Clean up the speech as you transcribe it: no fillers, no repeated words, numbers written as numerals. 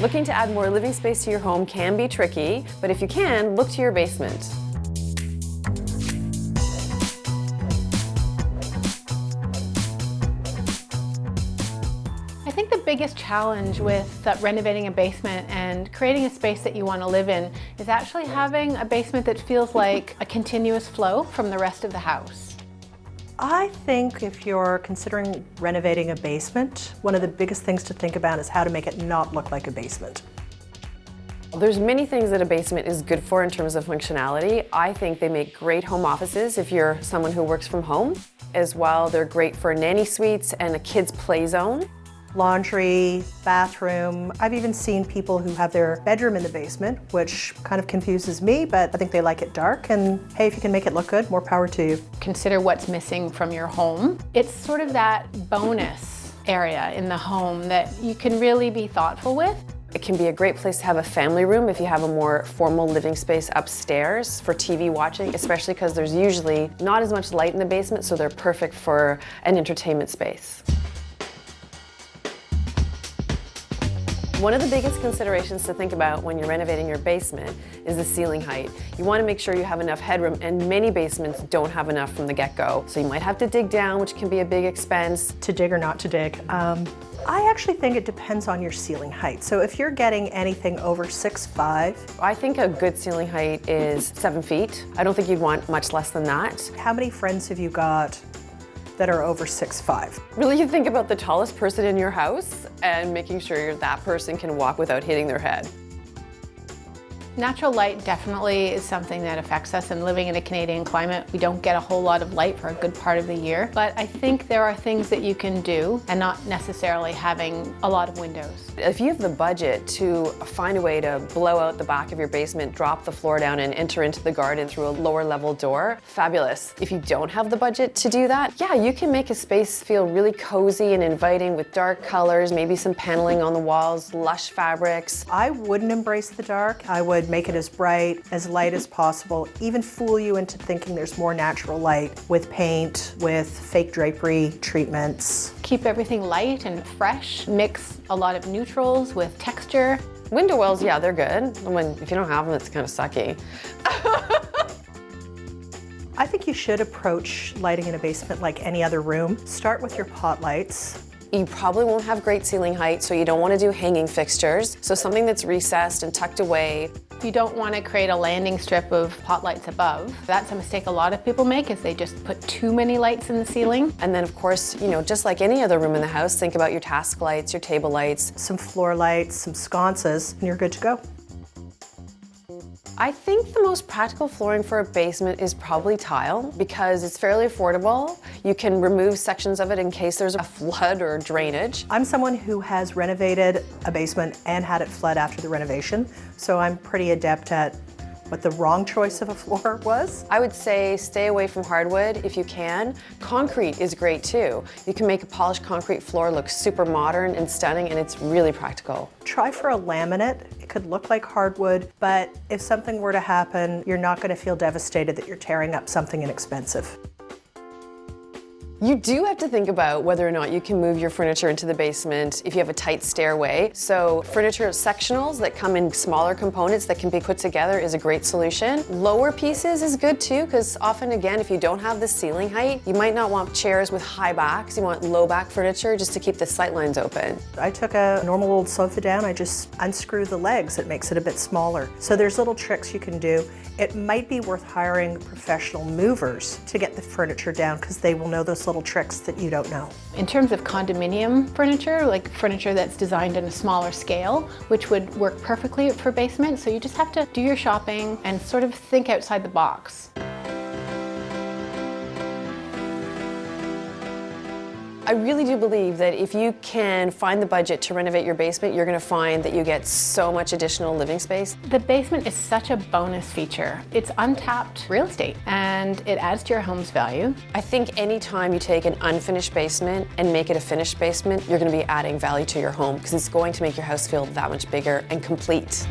Looking to add more living space to your home can be tricky, but if you can, look to your basement. I think the biggest challenge with renovating a basement and creating a space that you want to live in is actually having a basement that feels like a continuous flow from the rest of the house. I think if you're considering renovating a basement, one of the biggest things to think about is how to make it not look like a basement. There's many things that a basement is good for in terms of functionality. I think they make great home offices if you're someone who works from home. As well, they're great for nanny suites and a kid's play zone. Laundry, bathroom. I've even seen people who have their bedroom in the basement, which kind of confuses me, but I think they like it dark, and hey, if you can make it look good, more power to you. Consider what's missing from your home. It's sort of that bonus area in the home that you can really be thoughtful with. It can be a great place to have a family room if you have a more formal living space upstairs for TV watching, especially because there's usually not as much light in the basement, so they're perfect for an entertainment space. One of the biggest considerations to think about when you're renovating your basement is the ceiling height. You want to make sure you have enough headroom, and many basements don't have enough from the get-go. So you might have to dig down, which can be a big expense. To dig or not to dig? I actually think it depends on your ceiling height. So if you're getting anything over 6'5", I think a good ceiling height is 7 feet. I don't think you'd want much less than that. How many friends have you got that are over 6'5"? Really, you think about the tallest person in your house and making sure that person can walk without hitting their head. Natural light definitely is something that affects us, and living in a Canadian climate, we don't get a whole lot of light for a good part of the year. But I think there are things that you can do, and not necessarily having a lot of windows. If you have the budget to find a way to blow out the back of your basement, drop the floor down and enter into the garden through a lower level door, fabulous. If you don't have the budget to do that, yeah, you can make a space feel really cozy and inviting with dark colors, maybe some paneling on the walls, lush fabrics. I wouldn't embrace the dark. I would make it as bright, as light as possible, even fool you into thinking there's more natural light with paint, with fake drapery treatments. Keep everything light and fresh. Mix a lot of neutrals with texture. Window wells, yeah, they're good. If you don't have them, it's kind of sucky. I think you should approach lighting in a basement like any other room. Start with your pot lights. You probably won't have great ceiling height, so you don't want to do hanging fixtures. So something that's recessed and tucked away. You don't want to create a landing strip of pot lights above. That's a mistake a lot of people make, is they just put too many lights in the ceiling. And then of course, just like any other room in the house, think about your task lights, your table lights. Some floor lights, some sconces, and you're good to go. I think the most practical flooring for a basement is probably tile, because it's fairly affordable. You can remove sections of it in case there's a flood or drainage. I'm someone who has renovated a basement and had it flood after the renovation, so I'm pretty adept at what the wrong choice of a floor was. I would say stay away from hardwood if you can. Concrete is great too. You can make a polished concrete floor look super modern and stunning, and it's really practical. Try for a laminate. It could look like hardwood, but if something were to happen, you're not going to feel devastated that you're tearing up something inexpensive. You do have to think about whether or not you can move your furniture into the basement if you have a tight stairway. So furniture sectionals that come in smaller components that can be put together is a great solution. Lower pieces is good too, because often, again, if you don't have the ceiling height, you might not want chairs with high backs. You want low back furniture just to keep the sight lines open. I took a normal old sofa down, I just unscrew the legs. It makes it a bit smaller. So there's little tricks you can do. It might be worth hiring professional movers to get the furniture down, because they will know those little tricks that you don't know. In terms of condominium furniture, like furniture that's designed in a smaller scale, which would work perfectly for basement, so you just have to do your shopping and sort of think outside the box. I really do believe that if you can find the budget to renovate your basement, you're going to find that you get so much additional living space. The basement is such a bonus feature. It's untapped real estate, and it adds to your home's value. I think anytime you take an unfinished basement and make it a finished basement, you're going to be adding value to your home, because it's going to make your house feel that much bigger and complete.